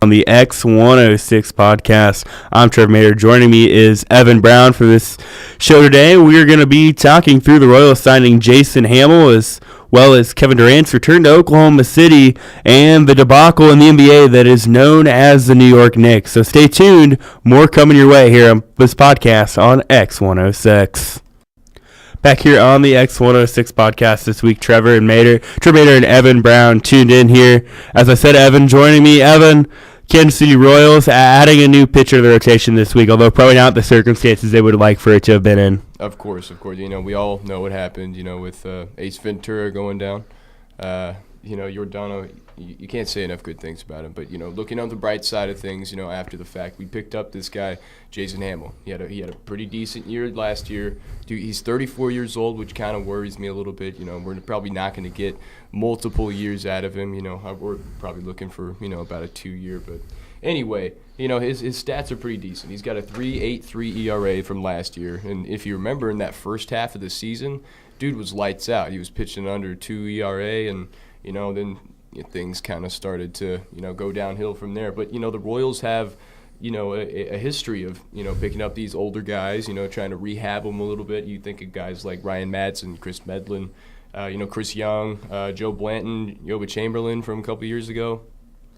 On the X-106 podcast. I'm Trevor Maeder. Joining me is Evan Brown for this show today. We are going to be talking through the Royals signing Jason Hammel as well as Kevin Durant's return to Oklahoma City and the debacle in the NBA that is known as the New York Knicks. So stay tuned. More coming your way here on this podcast on X-106. Back here on the X-106 podcast this week, Trevor Maeder and Evan Brown tuned in here. As I said, Evan joining me. Evan, Kansas City Royals adding a new pitcher to the rotation this week, although probably not the circumstances they would like for it to have been in. Of course. You know, we all know what happened, with Ace Ventura going down. Giordano, you can't say enough good things about him. But, looking on the bright side of things, after the fact, we picked up this guy, Jason Hammel. He had a pretty decent year last year. Dude, he's 34 years old, which kind of worries me a little bit. We're probably not going to get multiple years out of him. We're probably looking for, about a 2-year. But anyway, his stats are pretty decent. He's got a 3.83 ERA from last year. And if you remember in that first half of the season, dude was lights out. He was pitching under 2 ERA and, then things kind of started to, go downhill from there. But, the Royals have, a history of, picking up these older guys, trying to rehab them a little bit. You think of guys like Ryan Madsen, Chris Medlin, Chris Young, Joe Blanton, Yoba Chamberlain from a couple years ago.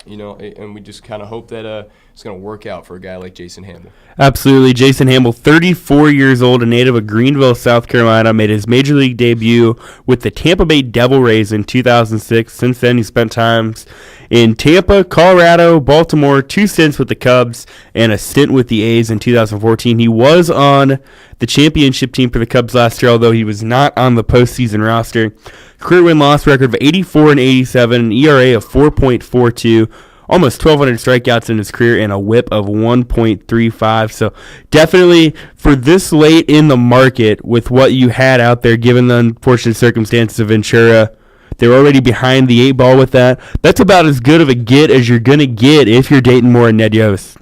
And we just kind of hope that it's going to work out for a guy like Jason Hammel. Absolutely. Jason Hammel, 34 years old, a native of Greenville, South Carolina, made his major league debut with the Tampa Bay Devil Rays in 2006. Since then, he spent times in Tampa, Colorado, Baltimore, 2 stints with the Cubs, and a stint with the A's in 2014. He was on the championship team for the Cubs last year, although he was not on the postseason roster. Career win-loss record of 84 and 87, an ERA of 4.42, almost 1,200 strikeouts in his career, and a whip of 1.35. So definitely for this late in the market with what you had out there, given the unfortunate circumstances of Ventura, they're already behind the 8 ball with that. That's about as good of a get as you're going to get if you're Dayton Moore and Ned Yost.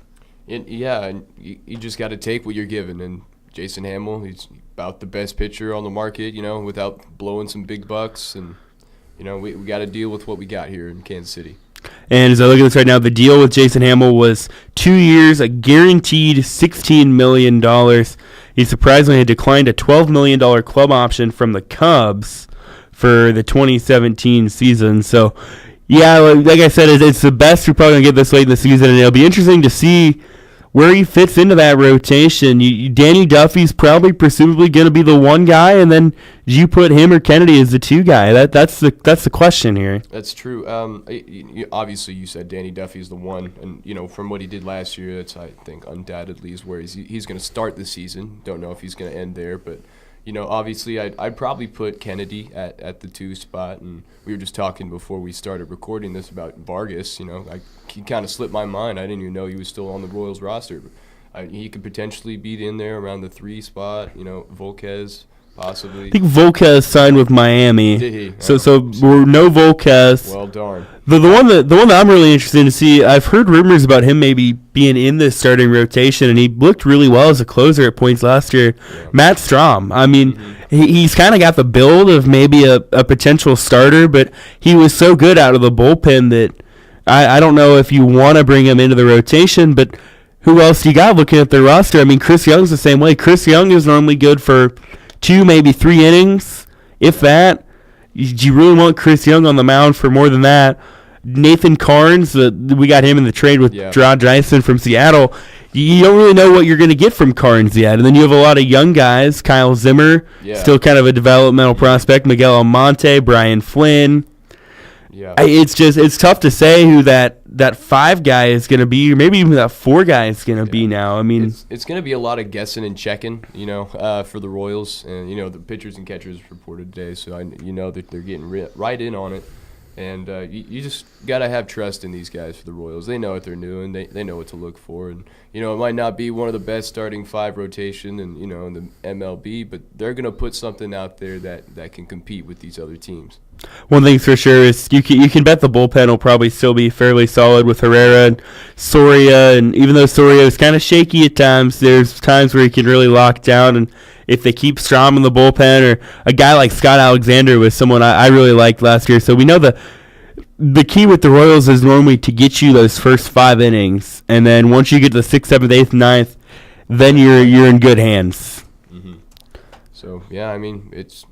Yeah, and you just got to take what you're given. And Jason Hammel, he's about the best pitcher on the market, without blowing some big bucks. And, we got to deal with what we got here in Kansas City. And as I look at this right now, the deal with Jason Hammel was 2 years, a guaranteed $16 million. He surprisingly had declined a $12 million club option from the Cubs for the 2017 season. So, yeah, like I said, it's the best we're probably going to get this late in the season, and it'll be interesting to see where he fits into that rotation. Danny Duffy's probably presumably going to be the one guy, and then you put him or Kennedy as the 2 guy. That's the question here. That's true. Obviously, you said Danny Duffy's the one, and from what he did last year, that's I think undoubtedly is where he's going to start the season. Don't know if he's going to end there, but obviously I'd probably put Kennedy at the 2 spot, and we were just talking before we started recording this about Vargas. He kind of slipped my mind. I didn't even know he was still on the Royals roster. But he could potentially be in there around the 3 spot. Volquez possibly. I think Volquez signed with Miami. Did he? So we're no Volquez. Well, darn. The one that I'm really interested in to see, I've heard rumors about him maybe being in this starting rotation, and he looked really well as a closer at points last year. Yeah. Matt Strom. I mean, he's kind of got the build of maybe a potential starter, but he was so good out of the bullpen that I don't know if you want to bring him into the rotation, but who else you got looking at their roster? I mean, Chris Young's the same way. Chris Young is normally good for 2, maybe 3 innings, if that. Do you really want Chris Young on the mound for more than that? Nathan Carnes, we got him in the trade with Gerard Dyson from Seattle. You don't really know what you're going to get from Carnes yet. And then you have a lot of young guys. Kyle Zimmer, still kind of a developmental prospect. Miguel Almonte, Brian Flynn. Yeah, it's tough to say who that 5 guy is going to be, or maybe even that 4 guy is going to be now. I mean, it's going to be a lot of guessing and checking, for the Royals, and the pitchers and catchers reported today, so that they're getting right in on it. And you just got to have trust in these guys for the Royals. They know what they're doing. They know what to look for. And, it might not be one of the best starting 5 rotation and, in the MLB, but they're going to put something out there that can compete with these other teams. One thing's for sure is you can bet the bullpen will probably still be fairly solid with Herrera and Soria. And even though Soria is kind of shaky at times, there's times where he can really lock down. And if they keep Strom in the bullpen, or a guy like Scott Alexander was someone I really liked last year. So we know the key with the Royals is normally to get you those first 5 innings, and then once you get to the 6th, 7th, 8th, 9th, then you're in good hands. Mm-hmm. So yeah, I mean it's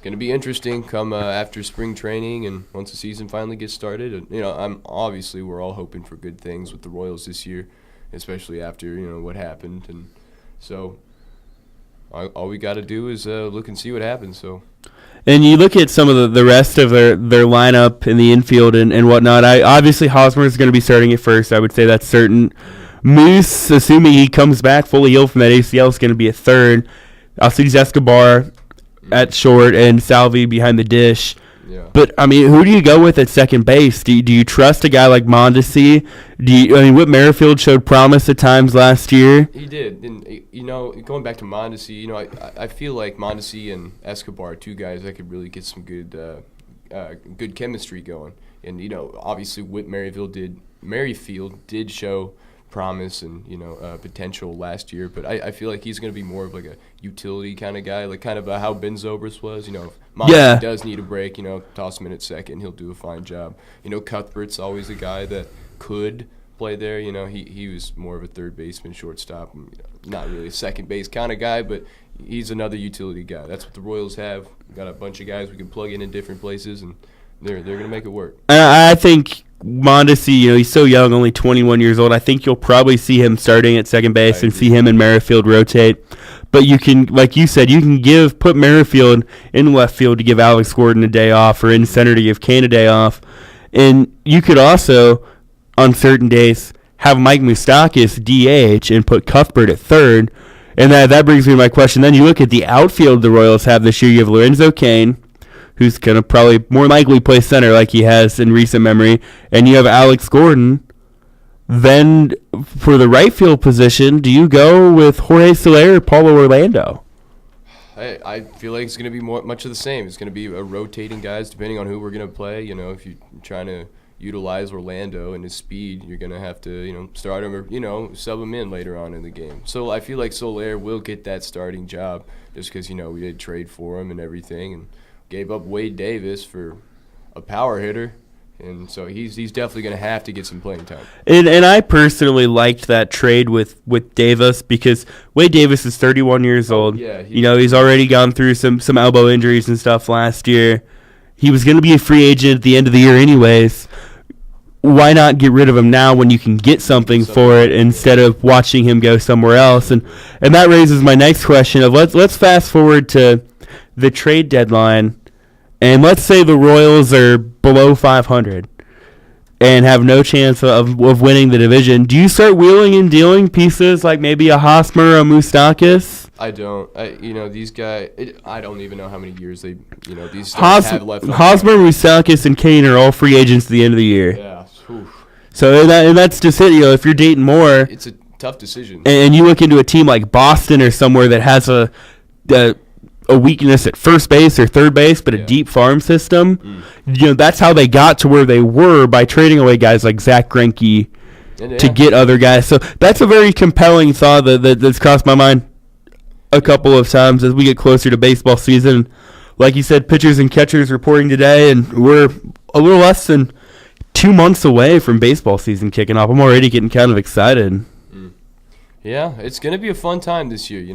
going to be interesting come after spring training and once the season finally gets started. And, we're all hoping for good things with the Royals this year, especially after what happened, and so all we got to do is look and see what happens. So. And you look at some of the rest of their lineup in the infield and whatnot. Obviously Hosmer is going to be starting at first. I would say that's certain. Moose, assuming he comes back fully healed from that ACL, is going to be at third. Alcides Escobar at short and Salvi behind the dish. Yeah. But, I mean, who do you go with at second base? Do you trust a guy like Mondesi? Whit Merrifield showed promise at times last year. He did. And, going back to Mondesi, I feel like Mondesi and Escobar are two guys that could really get some good chemistry going. And, obviously Whit Merrifield did show promise and potential last year, but I feel like he's going to be more of like a utility kind of guy, like kind of how Ben Zobrist was. Mondesi does need a break. Toss him in at second, he'll do a fine job. Cuthbert's always a guy that could play there. He was more of a third baseman, shortstop, not really a second base kind of guy, but he's another utility guy. That's what the Royals have. We've got a bunch of guys we can plug in different places, and they're going to make it work. I think Mondesi, he's so young, only 21 years old. I think you'll probably see him starting at second base and see him and Merrifield rotate. But you can, like you said, you can put Merrifield in left field to give Alex Gordon a day off, or in center to give Kane a day off. And you could also, on certain days, have Mike Moustakas DH and put Cuthbert at third. And that brings me to my question. Then you look at the outfield the Royals have this year. You have Lorenzo Cain, who's going to probably more likely play center like he has in recent memory, and you have Alex Gordon. Then for the right field position, do you go with Jorge Soler or Paulo Orlando? I feel like it's going to be much of the same. It's going to be rotating guys depending on who we're going to play. If you're trying to utilize Orlando and his speed, you're going to have to start him or sub him in later on in the game. So I feel like Soler will get that starting job just because we did trade for him and everything, and gave up Wade Davis for a power hitter, and so he's definitely going to have to get some playing time. And I personally liked that trade with Davis because Wade Davis is 31 years old. Yeah, he's already gone through some elbow injuries and stuff last year. He was going to be a free agent at the end of the year anyways. Why not get rid of him now when you can get something for it instead of watching him go somewhere else? And that raises my next question of let's fast forward to the trade deadline. And let's say the Royals are below 500 and have no chance of winning the division. Do you start wheeling and dealing pieces like maybe a Hosmer or a Moustakis? I don't. These guys, I don't even know how many years these stars have left. Hosmer, Moustakis, and Kane are all free agents at the end of the year. Yeah. Oof. So that's just it. If you're dating more. It's a tough decision. And you look into a team like Boston or somewhere that has a weakness at first base or third base, but a deep farm system. That's how they got to where they were by trading away guys like Zach Greinke to get other guys. So that's a very compelling thought that's crossed my mind a couple of times as we get closer to baseball season. Like you said, pitchers and catchers reporting today, and we're a little less than 2 months away from baseball season kicking off. I'm already getting kind of excited. Yeah, it's going to be a fun time this year.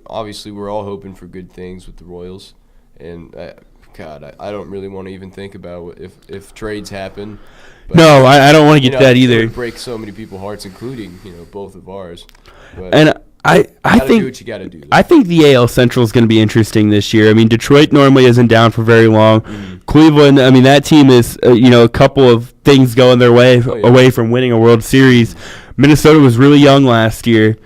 Obviously we're all hoping for good things with the Royals, and I don't really want to even think about if trades happen. But, no, I don't want to get to that either. It would break so many people's hearts, including both of ours. But and I think do what you got to do. I think the AL Central is going to be interesting this year. I mean, Detroit normally isn't down for very long. Cleveland, I mean, that team is a couple of things going their way away from winning a World Series. Minnesota was really young last year.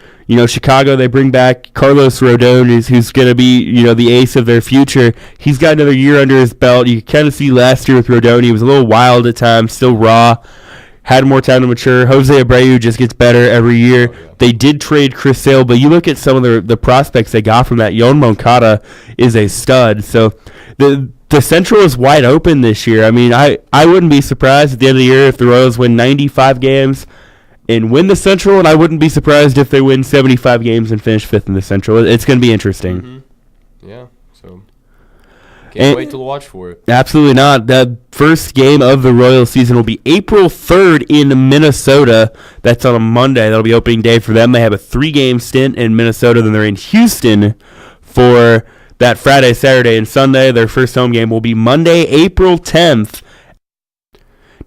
Chicago, they bring back Carlos Rodon, who's going to be, the ace of their future. He's got another year under his belt. You kind of see last year with Rodon, he was a little wild at times, still raw, had more time to mature. Jose Abreu just gets better every year. They did trade Chris Sale, but you look at some of the prospects they got from that. Yoan Moncada is a stud. So the Central is wide open this year. I mean, I wouldn't be surprised at the end of the year if the Royals win 95 games and win the Central, and I wouldn't be surprised if they win 75 games and finish fifth in the Central. It's going to be interesting. Yeah. So. Can't wait to watch for it. Absolutely not. The first game of the Royals season will be April 3rd in Minnesota. That's on a Monday. That'll be opening day for them. They have a 3-game stint in Minnesota. Then they're in Houston for that Friday, Saturday, and Sunday. Their first home game will be Monday, April 10th.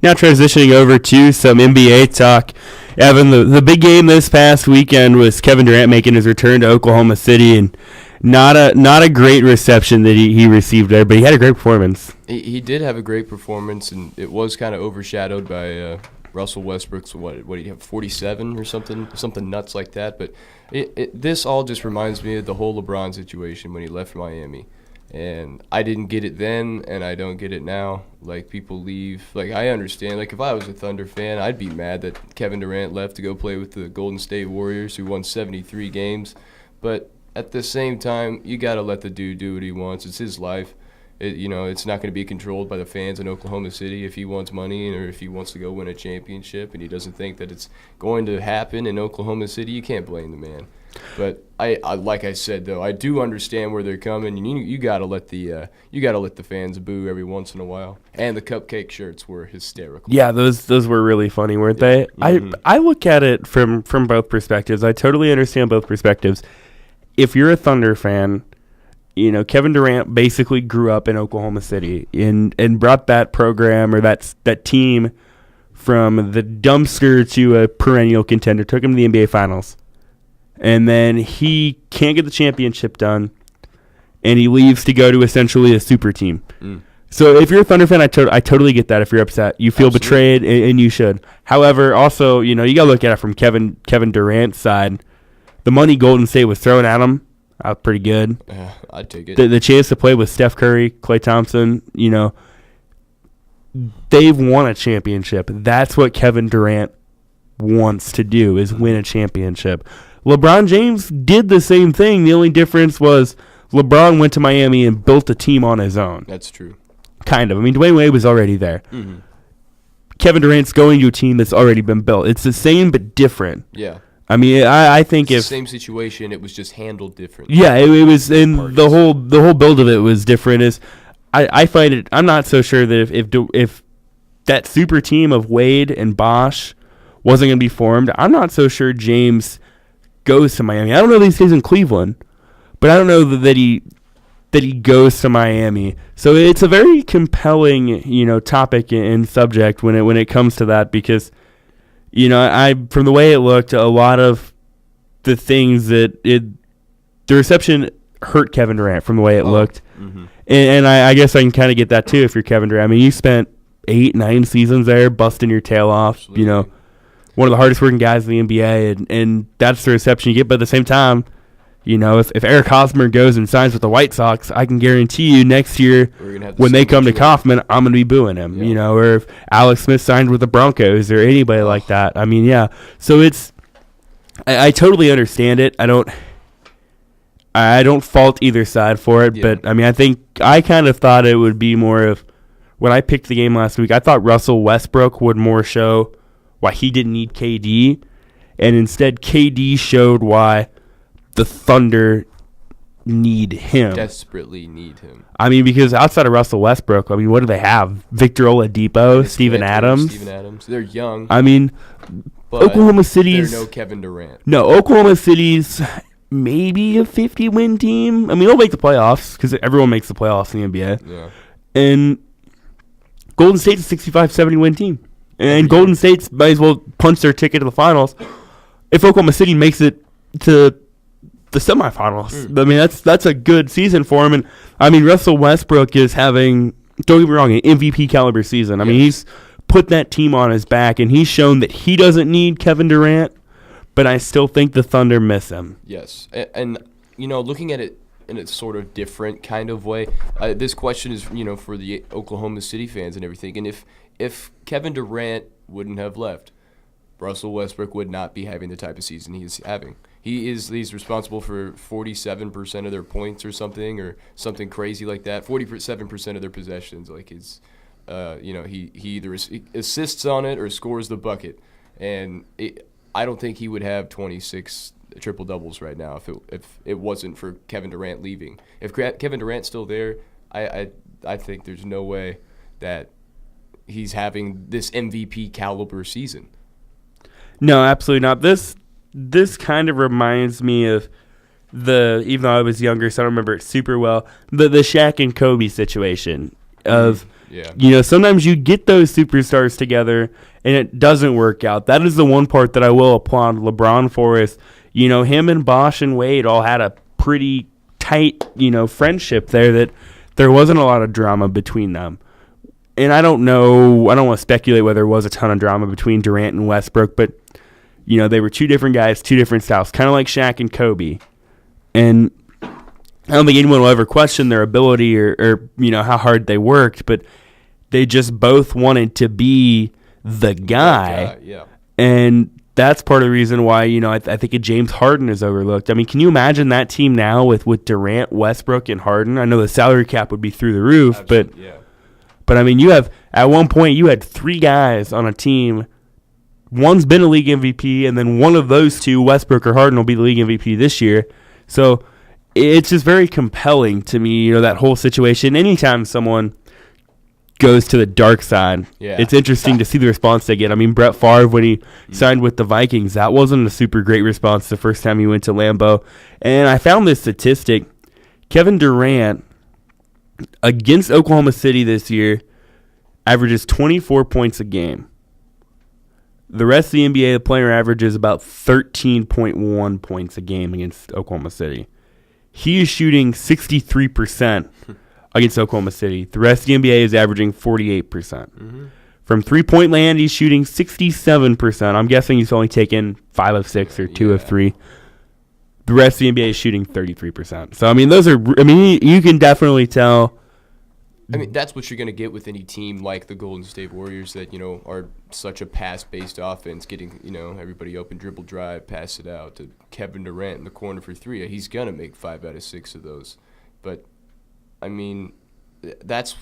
Now transitioning over to some NBA talk. Evan, the big game this past weekend was Kevin Durant making his return to Oklahoma City, and not a great reception that he received there, but he had a great performance. He did have a great performance, and it was kind of overshadowed by Russell Westbrook's, what did he have, 47 or something nuts like that. But this all just reminds me of the whole LeBron situation when he left Miami. And I didn't get it then, and I don't get it now. Like, people leave. Like, I understand. Like, if I was a Thunder fan, I'd be mad that Kevin Durant left to go play with the Golden State Warriors, who won 73 games. But at the same time, you got to let the dude do what he wants. It's his life. It's not going to be controlled by the fans in Oklahoma City. If he wants money or if he wants to go win a championship and he doesn't think that it's going to happen in Oklahoma City, you can't blame the man. But I like I said, though, I do understand where they're coming. You gotta let the fans boo every once in a while. And the cupcake shirts were hysterical. Yeah, those were really funny, weren't they? Mm-hmm. I look at it from both perspectives. I totally understand both perspectives. If you're a Thunder fan, Kevin Durant basically grew up in Oklahoma City and brought that program or that team from the dumpster to a perennial contender. Took him to the NBA Finals. And then he can't get the championship done, and he leaves to go to essentially a super team. So if you're a Thunder fan, I totally get that. If you're upset, you feel betrayed, and you should. However, also, you got to look at it from Kevin Durant's side. The money Golden State was throwing at him, pretty good. I'd take it. The chance to play with Steph Curry, Klay Thompson, they've won a championship. That's what Kevin Durant wants to do, is win a championship. LeBron James did the same thing. The only difference was LeBron went to Miami and built a team on his own. That's true. Kind of. I mean, Dwayne Wade was already there. Mm-hmm. Kevin Durant's going to a team that's already been built. It's the same but different. Yeah. I mean, I think it's the same situation, it was just handled differently. Yeah, it was, and the whole build of it was different. I find it. I'm not so sure that if that super team of Wade and Bosh wasn't going to be formed, I'm not so sure James goes to Miami. I don't know that he stays in Cleveland, but I don't know that he goes to Miami. So it's a very compelling, topic and subject when it comes to that, because from the way it looked, a lot of the things the reception hurt Kevin Durant from the way it looked. Mm-hmm. And I guess I can kind of get that too if you're Kevin Durant. I mean, you spent 8-9 seasons there busting your tail off, Absolutely. One of the hardest working guys in the NBA, and that's the reception you get. But at the same time, if Eric Hosmer goes and signs with the White Sox, I can guarantee you next year when they come to Kauffman, I'm going to be booing him. Yeah. Or if Alex Smith signed with the Broncos or anybody like that. I mean, yeah. So I totally understand it. I don't fault either side for it, but I mean, I kind of thought it would be more of, when I picked the game last week, I thought Russell Westbrook would more show why he didn't need KD, and instead KD showed why the Thunder need him. Desperately need him. I mean, because outside of Russell Westbrook, I mean, what do they have? Victor Oladipo, Steven Adams. They're young. I mean, Oklahoma City's... They're no Kevin Durant. No, Oklahoma City's maybe a 50-win team. I mean, they'll make the playoffs, because everyone makes the playoffs in the NBA. Yeah. And Golden State's a 65-70-win team. And Golden State might as well punch their ticket to the finals if Oklahoma City makes it to the semifinals. I mean, that's a good season for him. And I mean, Russell Westbrook is having, don't get me wrong, an MVP caliber season. I mean, he's put that team on his back, and he's shown that he doesn't need Kevin Durant, but I still think the Thunder miss him. Yes. And looking at it in a sort of different kind of way, this question is, for the Oklahoma City fans and everything. And if Kevin Durant wouldn't have left, Russell Westbrook would not be having the type of season he's having. He's responsible for 47% of their points or something crazy like that. 47% of their possessions, like he either assists on it or scores the bucket. And I don't think he would have 26 triple doubles right now if it wasn't for Kevin Durant leaving. If Kevin Durant's still there, I think there's no way that he's having this MVP caliber season. No, absolutely not. This kind of reminds me of even though I was younger, so I don't remember it super well, the Shaq and Kobe situation of, sometimes you get those superstars together and it doesn't work out. That is the one part that I will applaud LeBron for is, him and Bosh and Wade all had a pretty tight, friendship there that there wasn't a lot of drama between them. And I don't want to speculate whether there was a ton of drama between Durant and Westbrook, but, they were two different guys, two different styles, kind of like Shaq and Kobe. And I don't think anyone will ever question their ability or how hard they worked, but they just both wanted to be the guy. And that's part of the reason why, I think a James Harden is overlooked. I mean, can you imagine that team now with Durant, Westbrook, and Harden? I know the salary cap would be through the roof, but I mean, at one point you had three guys on a team. One's been a league MVP, and then one of those two, Westbrook or Harden, will be the league MVP this year. So it's just very compelling to me, that whole situation. Anytime someone goes to the dark side, it's interesting to see the response they get. I mean, Brett Favre, when he signed with the Vikings, that wasn't a super great response the first time he went to Lambeau. And I found this statistic. Kevin Durant, against Oklahoma City this year, averages 24 points a game. The rest of the NBA, the player averages about 13.1 points a game against Oklahoma City. He is shooting 63% against Oklahoma City. The rest of the NBA is averaging 48%. From three-point land, he's shooting 67%. I'm guessing he's only taken 5 of 6 or 2 of 3. The rest of the NBA is shooting 33%. So, you can definitely tell. I mean, that's what you're going to get with any team like the Golden State Warriors that, are such a pass-based offense, getting, everybody open, dribble, drive, pass it out to Kevin Durant in the corner for 3. He's going to make 5 out of 6 of those. But, I mean, that's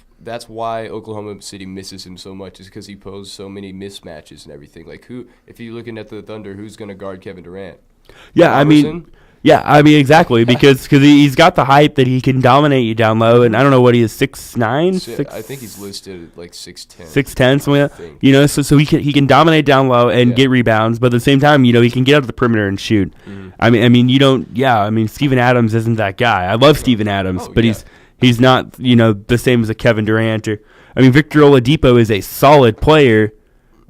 why Oklahoma City misses him so much, is because he posed so many mismatches and everything. Like, if you're looking at the Thunder, who's going to guard Kevin Durant? Robertson? Exactly, because he's got the height that he can dominate you down low, and I don't know what he is, 6'9"? I think he's listed at like 6'10". 6'10", something like that. So he can dominate down low and get rebounds, but at the same time, he can get out of the perimeter and shoot. Steven Adams isn't that guy. I love Steven Adams, but he's not, the same as a Kevin Durant. Victor Oladipo is a solid player,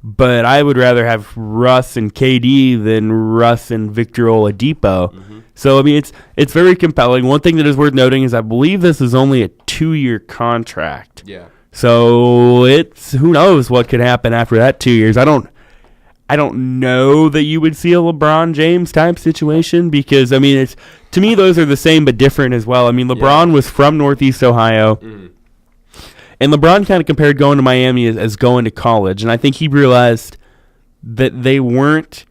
but I would rather have Russ and KD than Russ and Victor Oladipo. So, it's very compelling. One thing that is worth noting is I believe this is only a 2-year contract. Yeah. So, who knows what could happen after that 2 years. I don't know that you would see a LeBron James type situation because, to me, those are the same but different as well. LeBron was from Northeast Ohio. And LeBron kind of compared going to Miami as going to college. And I think he realized that they weren't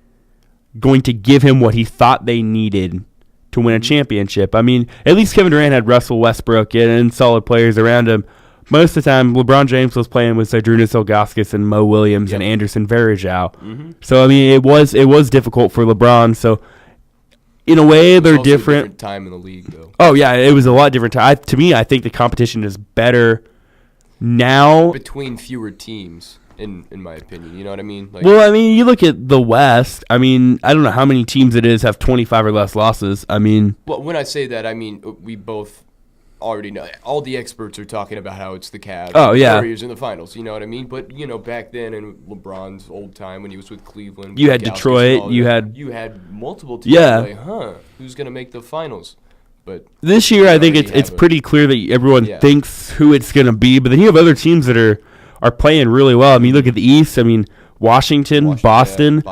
going to give him what he thought they needed to win a championship. At least Kevin Durant had Russell Westbrook and solid players around him. Most of the time, LeBron James was playing with Zydrunas Ilgauskas and Mo Williams and Anderson Varejao. So, it was difficult for LeBron. So, in a way, they're different. A different time in the league, though. Oh, yeah, it was a lot different time. To me, I think the competition is better now. Between fewer teams, in my opinion. You know what I mean? You look at the West. I don't know how many teams it is have 25 or less losses. Well, when I say that, we both already know. All the experts are talking about how it's the Cavs. Oh, yeah. Warriors in the finals. You know what I mean? But, back then in LeBron's old time when he was with Cleveland. You had Detroit. You had multiple teams. Yeah. Who's going to make the finals? But this year, I think it's pretty clear that everyone thinks who it's going to be. But then you have other teams that are playing really well. Look at the East. Washington, Boston.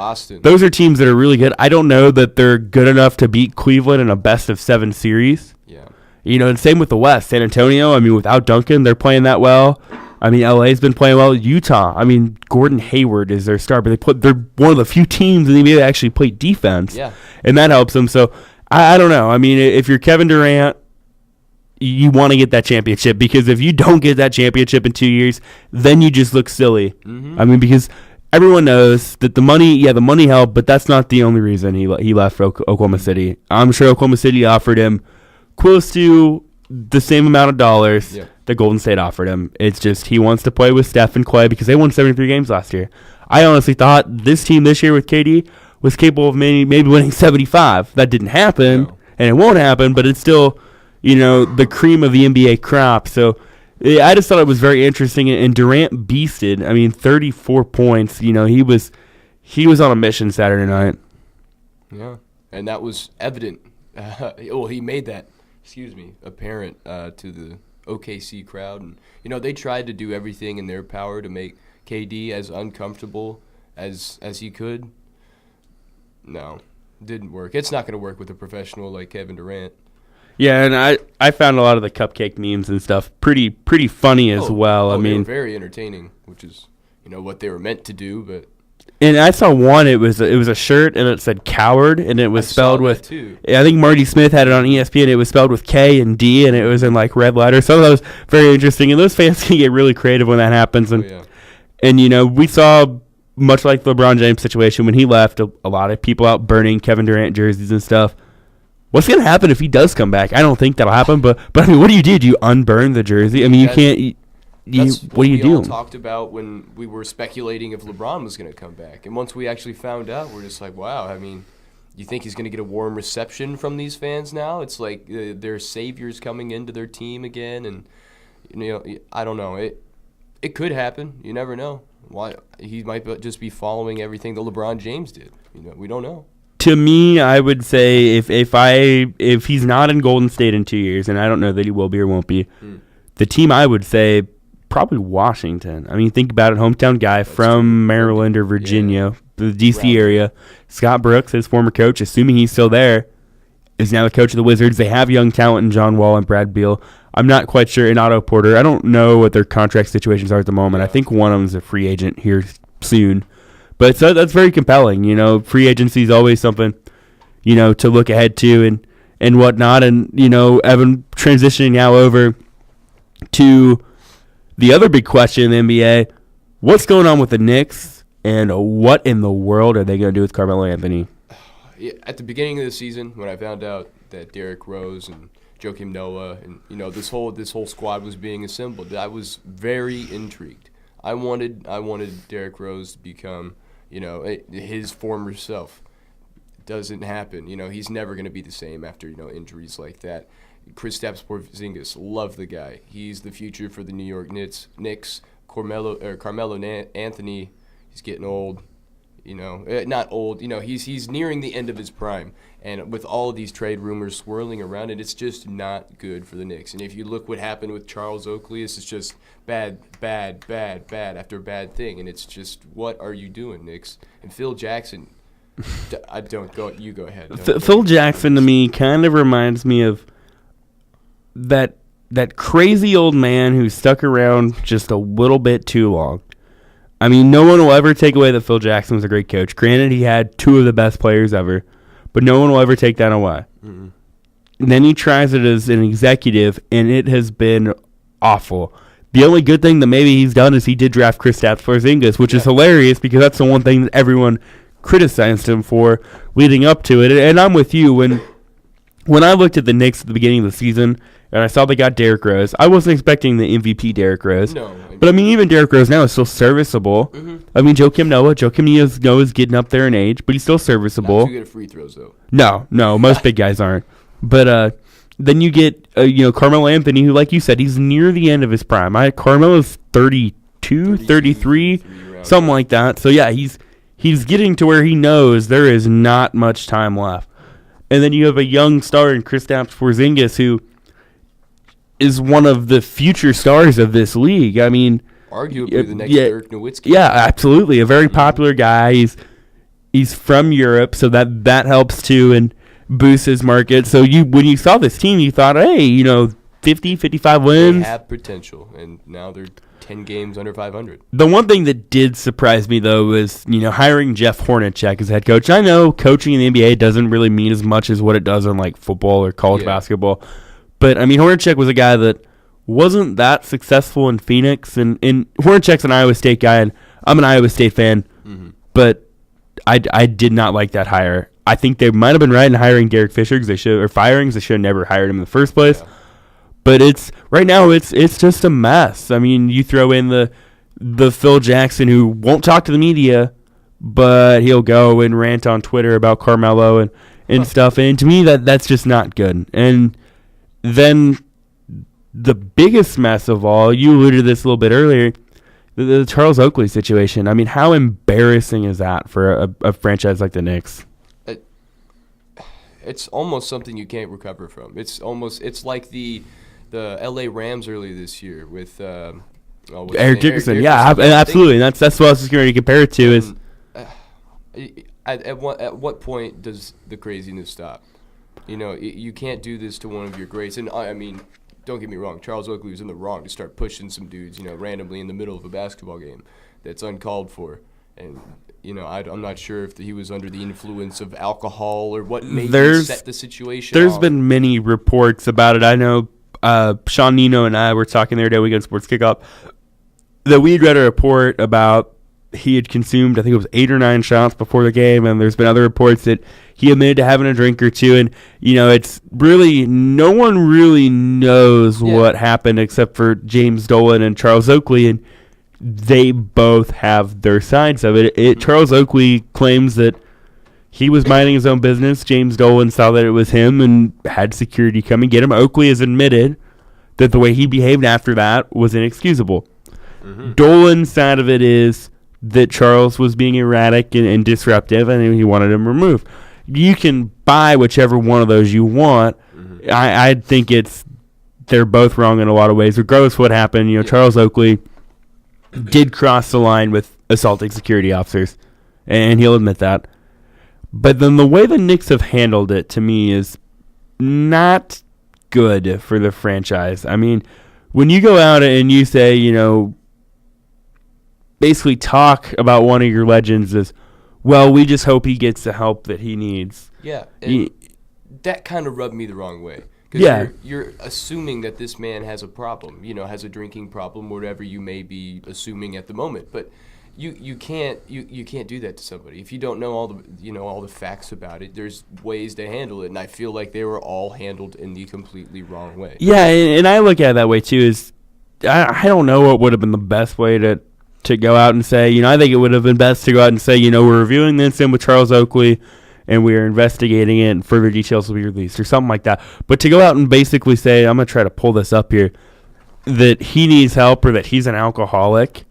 Those are teams that are really good. I don't know that they're good enough to beat Cleveland in a best-of-7 series. Yeah. And same with the West. San Antonio, without Duncan, they're playing that well. LA's been playing well. Utah, Gordon Hayward is their star, but they're one of the few teams in the NBA that actually play defense. Yeah. And that helps them. So, I don't know. If you're Kevin Durant, you want to get that championship because if you don't get that championship in 2 years, then you just look silly. Because everyone knows that the money helped, but that's not the only reason he left for Oklahoma City. I'm sure Oklahoma City offered him close to the same amount of dollars that that Golden State offered him. It's just he wants to play with Steph and Clay because they won 73 games last year. I honestly thought this team this year with KD was capable of maybe winning 75. That didn't happen, and it won't happen, but it's still, the cream of the NBA crop. So I just thought it was very interesting, and Durant beasted. 34 points. He was on a mission Saturday night. Yeah, and that was evident. He made that, apparent to the OKC crowd. And, they tried to do everything in their power to make KD as uncomfortable as he could. No, didn't work. It's not going to work with a professional like Kevin Durant. Yeah, and I found a lot of the cupcake memes and stuff pretty funny as well. They were very entertaining, which is what they were meant to do. But and I saw one. It was a shirt and it said "coward" and it was spelled with. Too. I think Marty Smith had it on ESPN. It was spelled with K and D, and it was in like red letters. So that was very interesting. And those fans can get really creative when that happens. And we saw, much like the LeBron James situation when he left, a lot of people out burning Kevin Durant jerseys and stuff. What's going to happen if he does come back? I don't think that'll happen, but what do you do? Do you unburn the jersey? You can't. What do you do? We all talked about when we were speculating if LeBron was going to come back, and once we actually found out, we're just like, wow. You think he's going to get a warm reception from these fans now? It's like their saviors coming into their team again, and I don't know. It could happen. You never know. Why he might just be following everything that LeBron James did. We don't know. To me, I would say if he's not in Golden State in 2 years, and I don't know that he will be or won't be, the team I would say probably Washington. Think about it, hometown guy from Maryland or Virginia, the D.C. area. Scott Brooks, his former coach, assuming he's still there, is now the coach of the Wizards. They have young talent in John Wall and Brad Beal. I'm not quite sure in Otto Porter. I don't know what their contract situations are at the moment. I think one of them is a free agent here soon. But so that's very compelling. Free agency is always something, to look ahead to and whatnot. And, Evan, transitioning now over to the other big question in the NBA, what's going on with the Knicks and what in the world are they going to do with Carmelo Anthony? At the beginning of the season, when I found out that Derrick Rose and Joakim Noah and this whole squad was being assembled, I was very intrigued. I wanted Derrick Rose to become his former self. It doesn't happen. He's never going to be the same after injuries like that. Kristaps Porzingis, love the guy. He's the future for the New York Knicks. Carmelo Anthony, he's getting old. Not old. He's nearing the end of his prime. And with all of these trade rumors swirling around it, it's just not good for the Knicks. And if you look what happened with Charles Oakley, it's just bad after bad thing. And it's just, what are you doing, Knicks? And Phil Jackson, you go ahead. Phil Jackson to me kind of reminds me of that crazy old man who stuck around just a little bit too long. No one will ever take away that Phil Jackson was a great coach. Granted, he had two of the best players ever, but no one will ever take that away. Mm-hmm. And then he tries it as an executive, and it has been awful. The only good thing that maybe he's done is he did draft Kristaps Porzingis, which is hilarious because that's the one thing that everyone criticized him for leading up to it. And I'm with you. When I looked at the Knicks at the beginning of the season and I saw they got Derrick Rose, I wasn't expecting the MVP Derrick Rose. No. But, even Derrick Rose now is still serviceable. Mm-hmm. Joakim Noah's getting up there in age, but he's still serviceable. Not too good at free throws, though. No, most big guys aren't. But then you get, Carmelo Anthony, who, like you said, he's near the end of his prime. Carmelo's 32, 33, something like that. So, yeah, he's getting to where he knows there is not much time left. And then you have a young star in Kristaps Porzingis who is one of the future stars of this league. Arguably the next Dirk Nowitzki. Yeah, absolutely. A very popular guy. He's from Europe, so that helps too and boosts his market. So when you saw this team, you thought, hey, 50, 55 wins. They have potential, and now they're 10 games under 500. The one thing that did surprise me, though, was, hiring Jeff Hornacek as head coach. I know coaching in the NBA doesn't really mean as much as what it does in, football or college basketball. But, Hornacek was a guy that wasn't that successful in Phoenix. And Hornacek's an Iowa State guy, and I'm an Iowa State fan. Mm-hmm. But I did not like that hire. I think they might have been right in hiring Derek Fisher, firing, because they should have never hired him in the first place. Yeah. But right now it's just a mess. I mean, you throw in the Phil Jackson who won't talk to the media, but he'll go and rant on Twitter about Carmelo and stuff. And to me, that's just not good. And then the biggest mess of all, you alluded to this a little bit earlier, the Charles Oakley situation. I mean, how embarrassing is that for a franchise like the Knicks? It's almost something you can't recover from. It's like the L.A. Rams earlier this year with Eric Dickerson. Yeah, absolutely. And that's what I was just going to compare it to. Is at what point does the craziness stop? You can't do this to one of your greats. And I mean, don't get me wrong, Charles Oakley was in the wrong to start pushing some dudes, randomly in the middle of a basketball game. That's uncalled for. And, I'm not sure if he was under the influence of alcohol or what made him set the situation There's off. been many reports about it. I know Sean Nino and I were talking the other day, Weekend Sports Kickoff, that we'd read a report about he had consumed, I think it was 8 or 9 shots before the game, and there's been other reports that he admitted to having a drink or two, and it's really, no one really knows what happened except for James Dolan and Charles Oakley, and they both have their sides of it. Charles Oakley claims that he was minding his own business. James Dolan saw that it was him and had security come and get him. Oakley has admitted that the way he behaved after that was inexcusable. Mm-hmm. Dolan's side of it is that Charles was being erratic and disruptive, and he wanted him removed. You can buy whichever one of those you want. Mm-hmm. I think they're both wrong in a lot of ways. Regardless of what happened, Charles Oakley did cross the line with assaulting security officers, and he'll admit that. But then the way the Knicks have handled it, to me, is not good for the franchise. I mean, when you go out and you say, basically talk about one of your legends as, well, we just hope he gets the help that he needs. Yeah, that kind of rubbed me the wrong way. Because you're assuming that this man has a problem, has a drinking problem, whatever you may be assuming at the moment. But you can't do that to somebody if you don't know all the facts about it. There's ways to handle it, and I feel like they were all handled in the completely wrong way. Yeah, and I look at it that way too. Is I don't know what would have been the best way to go out and say, I think it would have been best to go out and say, we're reviewing the incident with Charles Oakley, and we are investigating it, and further details will be released, or something like that. But to go out and basically say, I'm going to try to pull this up here, that he needs help or that he's an alcoholic.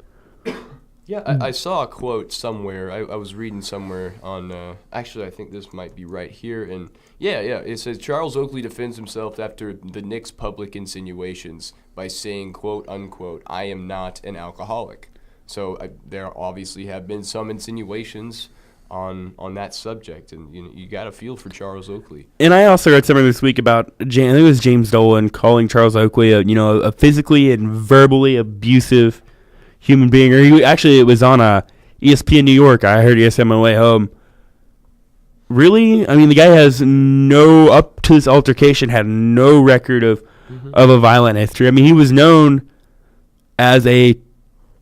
Yeah, I saw a quote somewhere. I was reading somewhere on, actually, I think this might be right here. And it says, Charles Oakley defends himself after the Knicks' public insinuations by saying, quote, unquote, I am not an alcoholic. So there obviously have been some insinuations on that subject, and you got to feel for Charles Oakley. And I also read something this week about I think it was James Dolan calling Charles Oakley a physically and verbally abusive human being. Or it was on ESPN New York. I heard ESPN on my way home. Really? I mean, the guy has up to this altercation, had no record of a violent history. I mean, he was known as a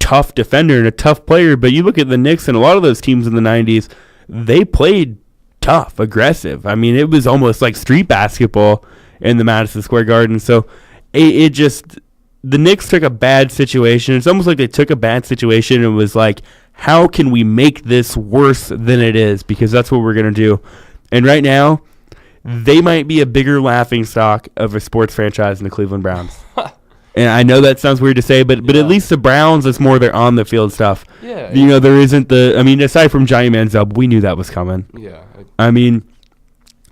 tough defender and a tough player, but you look at the Knicks and a lot of those teams in the 90s, they played tough, aggressive. I mean, it was almost like street basketball in the Madison Square Garden. So the Knicks took a bad situation. It's almost like they took a bad situation and was like, how can we make this worse than it is? Because that's what we're going to do. And right now, they might be a bigger laughingstock of a sports franchise than the Cleveland Browns. And I know that sounds weird to say, but at least the Browns, it's more their on-the-field stuff. Yeah. There isn't aside from Johnny Manziel, we knew that was coming. Yeah. I mean,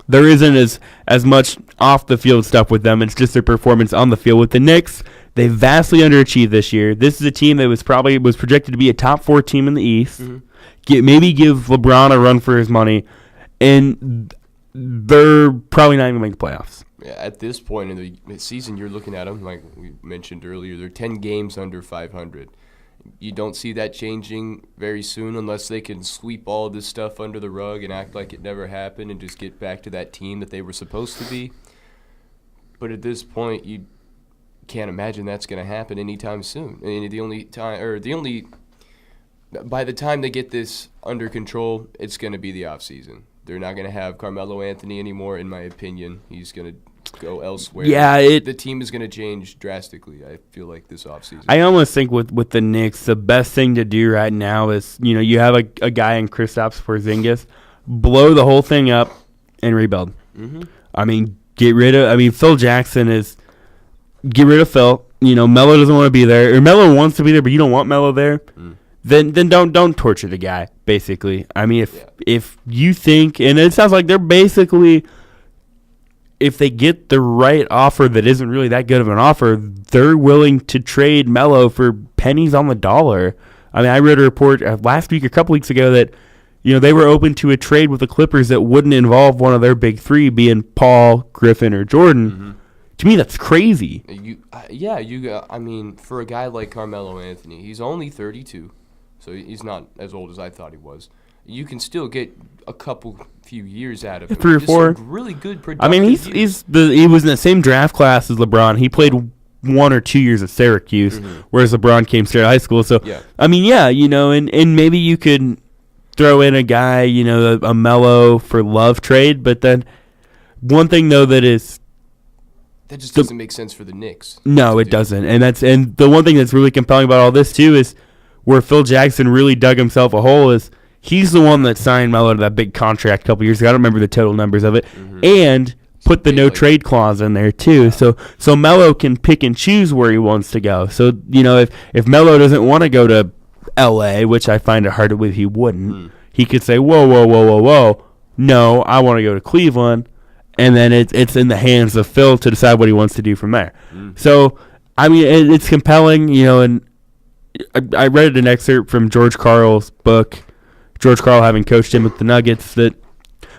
there isn't as much off-the-field stuff with them. It's just their performance on the field. With the Knicks, they vastly underachieved this year. This is a team that was projected to be a top 4 team in the East. Mm-hmm. Maybe give LeBron a run for his money, and they're probably not even going to make the playoffs. Yeah, at this point in the season, you're looking at them, like we mentioned earlier, they're 10 games under 500. You don't see that changing very soon unless they can sweep all this stuff under the rug and act like it never happened and just get back to that team that they were supposed to be. But at this point, you can't imagine that's going to happen anytime soon. I mean, by the time they get this under control, it's going to be the offseason. They're not going to have Carmelo Anthony anymore, in my opinion. He's going to go elsewhere. Yeah, the team is going to change drastically, I feel like, this offseason. I almost think with the Knicks, the best thing to do right now is, you have a guy in Kristaps Porzingis, blow the whole thing up and rebuild. Mm-hmm. I mean, Phil Jackson is get rid of Phil. Melo doesn't want to be there, or Melo wants to be there, but you don't want Melo there. Then don't torture the guy. Basically, I mean, if you think, and it sounds like they're basically, if they get the right offer that isn't really that good of an offer, they're willing to trade Melo for pennies on the dollar. I mean, I read a report last week, a couple weeks ago, that they were open to a trade with the Clippers that wouldn't involve one of their big three, being Paul, Griffin, or Jordan. Mm-hmm. To me, that's crazy. I mean, for a guy like Carmelo Anthony, he's only 32, so he's not as old as I thought he was. You can still get a few years out of him. 3 or 4. Really good productive. I mean, he was in the same draft class as LeBron. He played 1 or 2 years at Syracuse, whereas LeBron came straight out of high school. So, I mean, and maybe you could throw in a guy, a Melo for Love trade, but then one thing, though, that just doesn't make sense for the Knicks. No, it doesn't. And the one thing that's really compelling about all this, too, is where Phil Jackson really dug himself a hole is he's the one that signed Melo to that big contract a couple years ago. I don't remember the total numbers of it. And put the no-trade clause in there, too. Yeah. So Melo can pick and choose where he wants to go. So, if Melo doesn't want to go to L.A., which I find it hard to believe he wouldn't, he could say, whoa, no, I want to go to Cleveland. And then it's in the hands of Phil to decide what he wants to do from there. So, I mean, it's compelling, and I read an excerpt from George Karl's book, George Karl having coached him with the Nuggets, that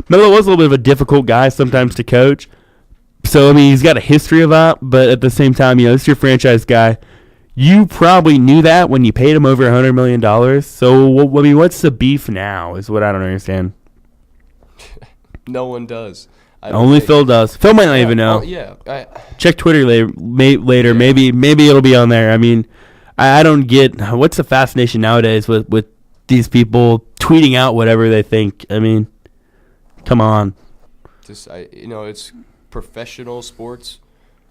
Melo was a little bit of a difficult guy sometimes to coach. So, I mean, he's got a history of that, but at the same time, it's your franchise guy. You probably knew that when you paid him over $100 million. So, I mean, what's the beef now is what I don't understand. No one does. Only Phil does. Phil might not even know. Check Twitter later. Yeah. Maybe it'll be on there. I mean, I don't get what's the fascination nowadays with these people tweeting out whatever they think. I mean, come on. It's professional sports.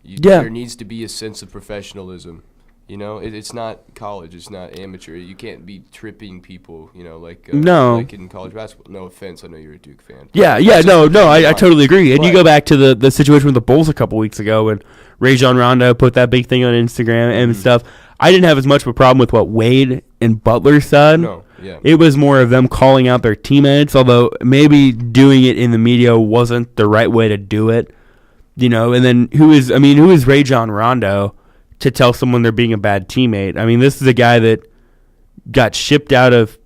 There needs to be a sense of professionalism. It's not college. It's not amateur. You can't be tripping people, like in college basketball. No offense. I know you're a Duke fan. I totally agree. And you go back to the situation with the Bulls a couple weeks ago when Rajon Rondo put that big thing on Instagram and stuff. I didn't have as much of a problem with what Wade and Butler said. No, yeah. It was more of them calling out their teammates, although maybe doing it in the media wasn't the right way to do it. And then who is Rajon Rondo to tell someone they're being a bad teammate? I mean, this is a guy that got shipped out of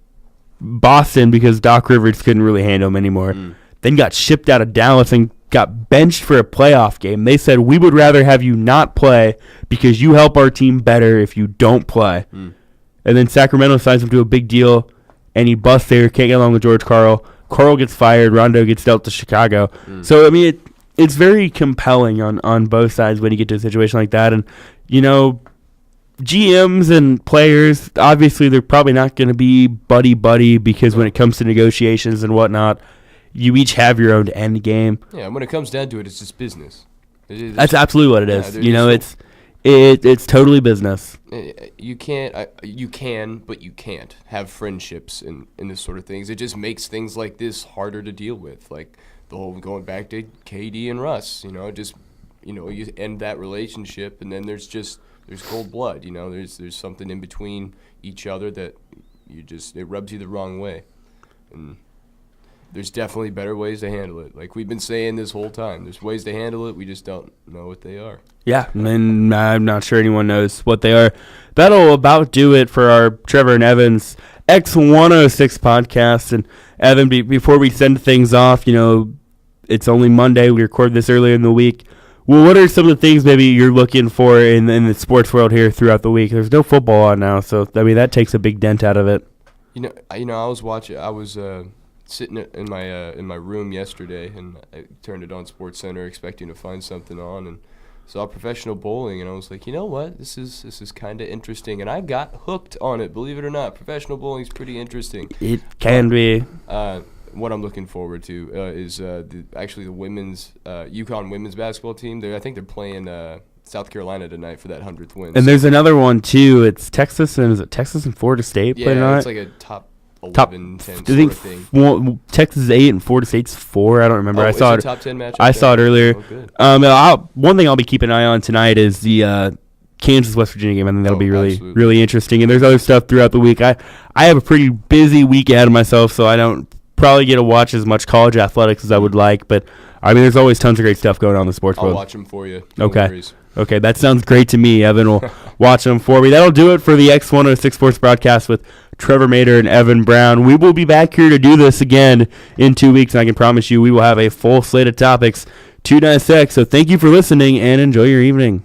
Boston because Doc Rivers couldn't really handle him anymore. Then got shipped out of Dallas and got benched for a playoff game. They said, we would rather have you not play because you help our team better if you don't play. And then Sacramento signs him to a big deal, and he busts there, can't get along with George Karl. Karl gets fired. Rondo gets dealt to Chicago. So, I mean, it's very compelling on both sides when you get to a situation like that. And, GMs and players, obviously they're probably not going to be buddy-buddy because when it comes to negotiations and whatnot, you each have your own end game. Yeah, when it comes down to it, it's just business. That's absolutely what it is. It's totally business. You can, but you can't have friendships in this sort of things. It just makes things like this harder to deal with. Like the whole going back to KD and Russ, you end that relationship, and then there's cold blood. There's something in between each other that it rubs you the wrong way, and there's definitely better ways to handle it. Like we've been saying this whole time, there's ways to handle it. We just don't know what they are. Yeah, and I'm not sure anyone knows what they are. That'll about do it for our Trevor and Evan's X-106 podcast. And Evan, before we send things off, it's only Monday. We record this earlier in the week. Well, what are some of the things maybe you're looking for in the sports world here throughout the week? There's no football on now, so I mean that takes a big dent out of it. I was sitting in my room yesterday, and I turned it on SportsCenter expecting to find something on, and saw professional bowling, and I was like, you know what, this is kind of interesting, and I got hooked on it. Believe it or not, professional bowling is pretty interesting. It can be. what I'm looking forward to is actually the women's UConn women's basketball team. I think they're playing South Carolina tonight for that 100th win. And there's another one too. It's Texas and is it Texas and Florida State? Yeah, it's like a top 11, 10 I think sort of thing. Texas is 8 and Florida State's 4. I don't remember. I saw it. Top 10 matchup. I saw it earlier. One thing I'll be keeping an eye on tonight is the Kansas West Virginia game. I think that'll be really interesting. And there's other stuff throughout the week. I have a pretty busy week ahead of myself, so I don't probably get to watch as much college athletics as I would like. But I mean, there's always tons of great stuff going on in the sports world. I'll watch them for you. No worries. Okay, that sounds great to me. Evan will watch them for me. That'll do it for the X-106 Sports Broadcast with Trevor Maeder and Evan Brown. We will be back here to do this again in 2 weeks, and I can promise you we will have a full slate of topics to dissect. So thank you for listening, and enjoy your evening.